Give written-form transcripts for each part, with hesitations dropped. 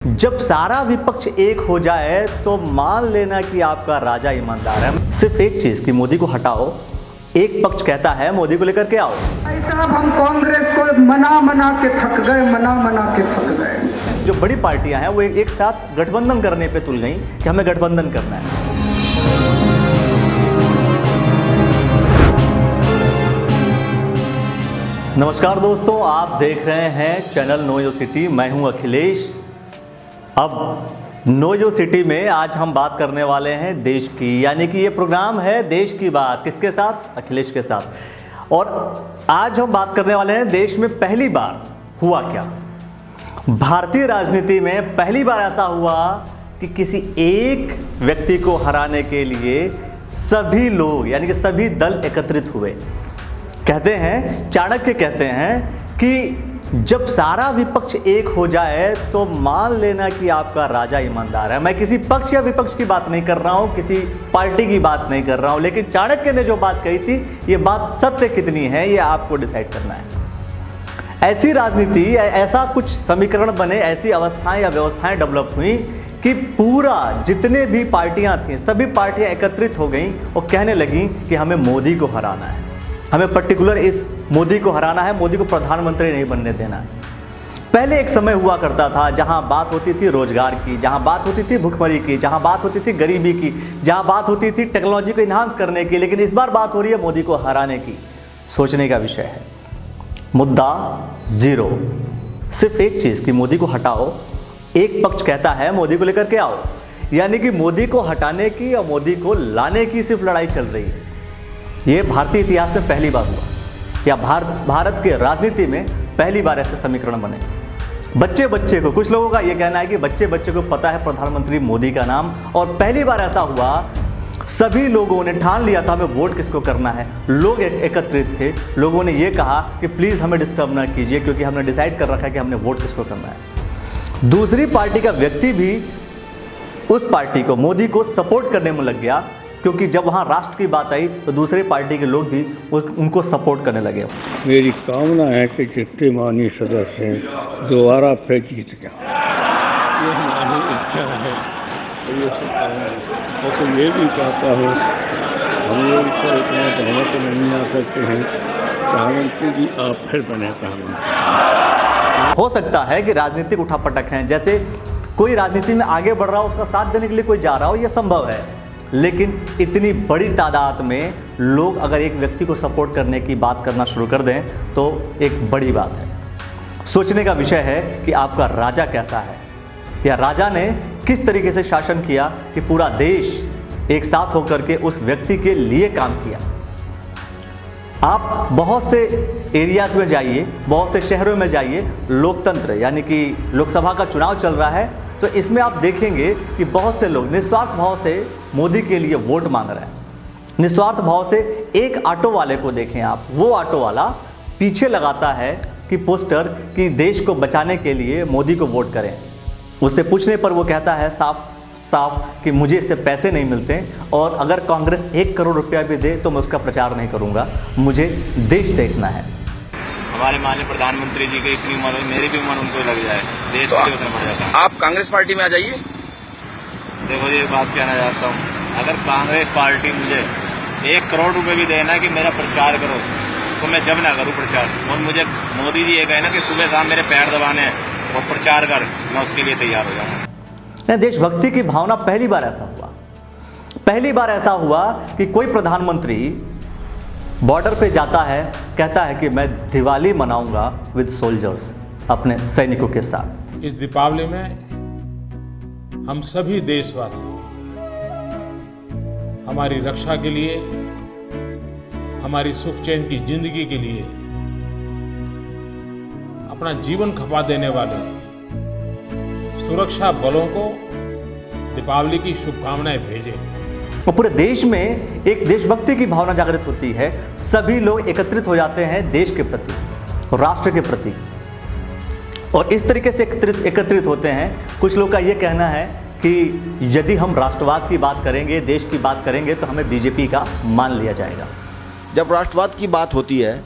जब सारा विपक्ष एक हो जाए तो मान लेना कि आपका राजा ईमानदार है। सिर्फ एक चीज कि मोदी को हटाओ, एक पक्ष कहता है मोदी को लेकर के आओ। भाई साहब, हम कांग्रेस को मना के थक गए। जो बड़ी पार्टियां हैं वो एक साथ गठबंधन करने पे तुल गई कि हमें गठबंधन करना है। नमस्कार दोस्तों, आप देख रहे हैं चैनल नो योर सिटी। मैं हूं अखिलेश। अब नो योर सिटी में आज हम बात करने वाले हैं देश की, यानी कि ये प्रोग्राम है देश की बात। किसके साथ? अखिलेश के साथ। और आज हम बात करने वाले हैं देश में पहली बार हुआ क्या। भारतीय राजनीति में पहली बार ऐसा हुआ कि किसी एक व्यक्ति को हराने के लिए सभी लोग यानी कि सभी दल एकत्रित हुए। कहते हैं, चाणक्य कहते हैं कि जब सारा विपक्ष एक हो जाए तो मान लेना कि आपका राजा ईमानदार है। मैं किसी पक्ष या विपक्ष की बात नहीं कर रहा हूं, किसी पार्टी की बात नहीं कर रहा हूं, लेकिन चाणक्य ने जो बात कही थी ये बात सत्य कितनी है ये आपको डिसाइड करना है। ऐसी राजनीति, ऐसा कुछ समीकरण बने, ऐसी अवस्थाएं या व्यवस्थाएं डेवलप हुई कि पूरा जितने भी पार्टियां थीं सभी पार्टियां एकत्रित हो गईं और कहने लगीं कि हमें मोदी को हराना है, हमें पर्टिकुलर इस मोदी को हराना है, मोदी को प्रधानमंत्री नहीं बनने देना है। पहले एक समय हुआ करता था जहां बात होती थी रोजगार की, जहां बात होती थी भुखमरी की, जहां बात होती थी गरीबी की, जहां बात होती थी टेक्नोलॉजी को इन्हांस करने की, लेकिन इस बार बात हो रही है मोदी को हराने की। सोचने का विषय है। मुद्दा जीरो। सिर्फ एक चीज कि मोदी को हटाओ, एक पक्ष कहता है मोदी को लेकर के आओ, यानी कि मोदी को हटाने की और मोदी को लाने की सिर्फ लड़ाई चल रही है। ये भारतीय इतिहास में पहली बार हुआ, या भारत के राजनीति में पहली बार ऐसे समीकरण बने। बच्चे को, कुछ लोगों का ये कहना है कि बच्चे को पता है प्रधानमंत्री मोदी का नाम, और पहली बार ऐसा हुआ सभी लोगों ने ठान लिया था हमें वोट किसको करना है। लोग एकत्रित थे, लोगों ने ये कहा कि प्लीज़ हमें डिस्टर्ब ना कीजिए क्योंकि हमने डिसाइड कर रखा है कि हमने वोट किसको करना है। दूसरी पार्टी का व्यक्ति भी उस पार्टी को, मोदी को सपोर्ट करने में लग गया, क्योंकि जब वहाँ राष्ट्र की बात आई तो दूसरे पार्टी के लोग भी उनको सपोर्ट करने लगे। मेरी कामना है कि जितने माननीय सदस्य हैं दोबारा फिर जीत गया, ये हमारी इच्छा है। और तो ये भी चाहता हूँ, हम लोग पर इतना बहुमत नहीं आ सकते हैं, प्रधानमंत्री जी आप फिर बने प्रधानमंत्री। हो सकता है कि राजनीतिक उठापटक हैं, जैसे कोई राजनीति में आगे बढ़ रहा हो, उसका साथ देने के लिए कोई जा रहा हो, यह संभव है। लेकिन इतनी बड़ी तादाद में लोग अगर एक व्यक्ति को सपोर्ट करने की बात करना शुरू कर दें तो एक बड़ी बात है। सोचने का विषय है कि आपका राजा कैसा है, या राजा ने किस तरीके से शासन किया कि पूरा देश एक साथ होकर के उस व्यक्ति के लिए काम किया। आप बहुत से एरियाज में जाइए, बहुत से शहरों में जाइए, लोकतंत्र यानी कि लोकसभा का चुनाव चल रहा है, तो इसमें आप देखेंगे कि बहुत से लोग निस्वार्थ भाव से मोदी के लिए वोट मांग रहे हैं। निस्वार्थ भाव से एक ऑटो वाले को देखें आप, वो ऑटो वाला पीछे लगाता है कि पोस्टर कि देश को बचाने के लिए मोदी को वोट करें। उससे पूछने पर वो कहता है साफ कि मुझे इससे पैसे नहीं मिलते, और अगर कांग्रेस 1 करोड़ रुपया भी दे तो मैं उसका प्रचार नहीं करूँगा, मुझे देश देखना है। हमारे माननीय प्रधानमंत्री जी की इतनी उम्र, मेरी भी उम्र उनको लग जाए, देश के उतना मर जाता है। आप कांग्रेस पार्टी में आ जाइए। देखो ये बात कहना चाहता हूँ, अगर कांग्रेस पार्टी मुझे 1 करोड़ रुपए भी देना है कि मेरा प्रचार करो, तो मैं जब ना करूँ प्रचार। और मुझे मोदी जी ये कहे ना कि सुबह शाम मेरे पैर दबाने हैं और प्रचार कर, मैं उसके लिए तैयार हो जाऊँगा। देशभक्ति की भावना पहली बार ऐसा हुआ। पहली बार ऐसा हुआ कि कोई प्रधानमंत्री बॉर्डर पे जाता है, कहता है कि मैं दिवाली मनाऊंगा विद सोल्जर्स, अपने सैनिकों के साथ। इस दीपावली में हम सभी देशवासी हमारी रक्षा के लिए, हमारी सुख चैन की जिंदगी के लिए अपना जीवन खपा देने वाले सुरक्षा बलों को दीपावली की शुभकामनाएं भेजें। और पूरे देश में एक देशभक्ति की भावना जागृत होती है। सभी लोग एकत्रित हो जाते हैं देश के प्रति, राष्ट्र के प्रति, और इस तरीके से एकत्रित होते हैं। कुछ लोग का ये कहना है कि यदि हम राष्ट्रवाद की बात करेंगे, देश की बात करेंगे, तो हमें बीजेपी का मान लिया जाएगा। जब राष्ट्रवाद की बात होती है,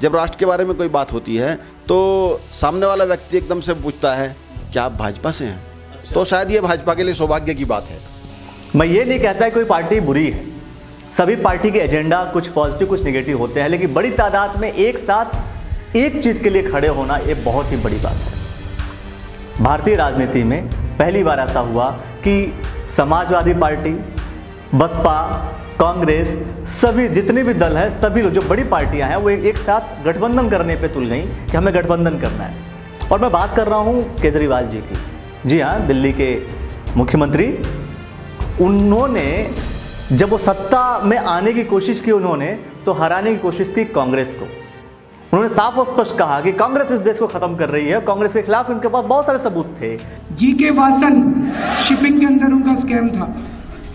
जब राष्ट्र के बारे में कोई बात होती है, तो सामने वाला व्यक्ति एकदम से पूछता है क्या आप भाजपा से हैं? तो शायद ये भाजपा के लिए सौभाग्य की बात है। मैं ये नहीं कहता कि कोई पार्टी बुरी है, सभी पार्टी के एजेंडा कुछ पॉजिटिव कुछ नेगेटिव होते हैं, लेकिन बड़ी तादाद में एक साथ एक चीज़ के लिए खड़े होना ये बहुत ही बड़ी बात है। भारतीय राजनीति में पहली बार ऐसा हुआ कि समाजवादी पार्टी, बसपा, कांग्रेस, सभी जितने भी दल हैं, सभी लोग जो बड़ी पार्टियां हैं वो एक साथ गठबंधन करने पे तुल गई कि हमें गठबंधन करना है। और मैं बात कर रहा हूं केजरीवाल जी की। जी हाँ, दिल्ली के मुख्यमंत्री, उन्होंने जब वो सत्ता में आने की कोशिश की उन्होंने तो हराने की कोशिश की कांग्रेस को। उन्होंने साफ और स्पष्ट कहा कि कांग्रेस इस देश को खत्म कर रही है। कांग्रेस के खिलाफ उनके पास बहुत सारे सबूत थे। जीके वासन शिपिंग के अंदर उनका स्कैम था,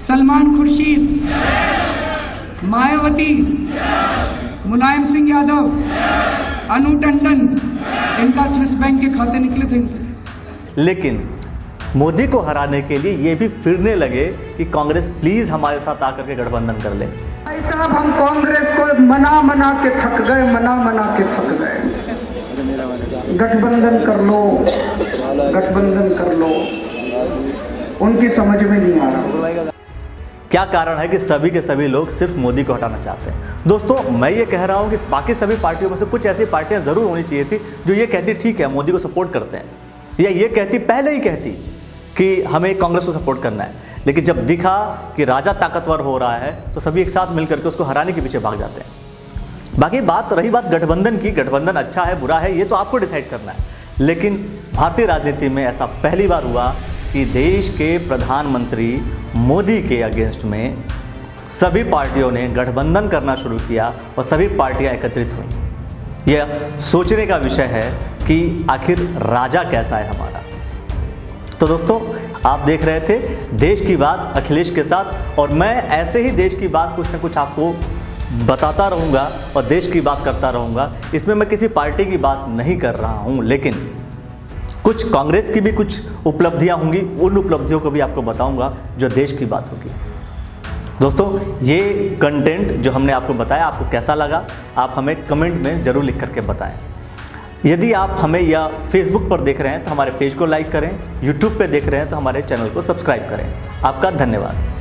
सलमान खुर्शीद, मायावती, मुलायम सिंह यादव, अनु टंडन, इनका स्विस बैंक के खाते निकले थे। लेकिन मोदी को हराने के लिए ये भी फिरने लगे कि कांग्रेस प्लीज हमारे साथ आकर के गठबंधन कर ले। भाई साहब, हम कांग्रेस को मना मना के थक गए, मना मना के थक गए। गठबंधन कर लो, गठबंधन कर लो, उनकी समझ में नहीं आ रहा। क्या कारण है कि सभी के सभी लोग सिर्फ मोदी को हटाना चाहते हैं? दोस्तों, मैं ये कह रहा हूं कि बाकी सभी पार्टियों में से कुछ ऐसी पार्टियां जरूर होनी चाहिए थी जो ये कहती ठीक है मोदी को सपोर्ट करते हैं, या ये कहती पहले ही कहती कि हमें कांग्रेस को सपोर्ट करना है। लेकिन जब दिखा कि राजा ताकतवर हो रहा है तो सभी एक साथ मिलकर के उसको हराने के पीछे भाग जाते हैं। बाकी रही बात गठबंधन की, गठबंधन अच्छा है बुरा है ये तो आपको डिसाइड करना है। लेकिन भारतीय राजनीति में ऐसा पहली बार हुआ कि देश के प्रधानमंत्री मोदी के अगेंस्ट में सभी पार्टियों ने गठबंधन करना शुरू किया और सभी पार्टियां एकत्रित हुई। यह सोचने का विषय है कि आखिर राजा कैसा है हमारा। तो दोस्तों, आप देख रहे थे देश की बात अखिलेश के साथ, और मैं ऐसे ही देश की बात कुछ ना कुछ आपको बताता रहूँगा और देश की बात करता रहूँगा। इसमें मैं किसी पार्टी की बात नहीं कर रहा हूँ, लेकिन कुछ कांग्रेस की भी कुछ उपलब्धियाँ होंगी, उन उपलब्धियों को भी आपको बताऊँगा जो देश की बात होगी। दोस्तों, ये कंटेंट जो हमने आपको बताया आपको कैसा लगा, आप हमें कमेंट में ज़रूर लिख करके बताएं। यदि आप हमें या फेसबुक पर देख रहे हैं तो हमारे पेज को लाइक करें, यूट्यूब पे देख रहे हैं तो हमारे चैनल को सब्सक्राइब करें। आपका धन्यवाद।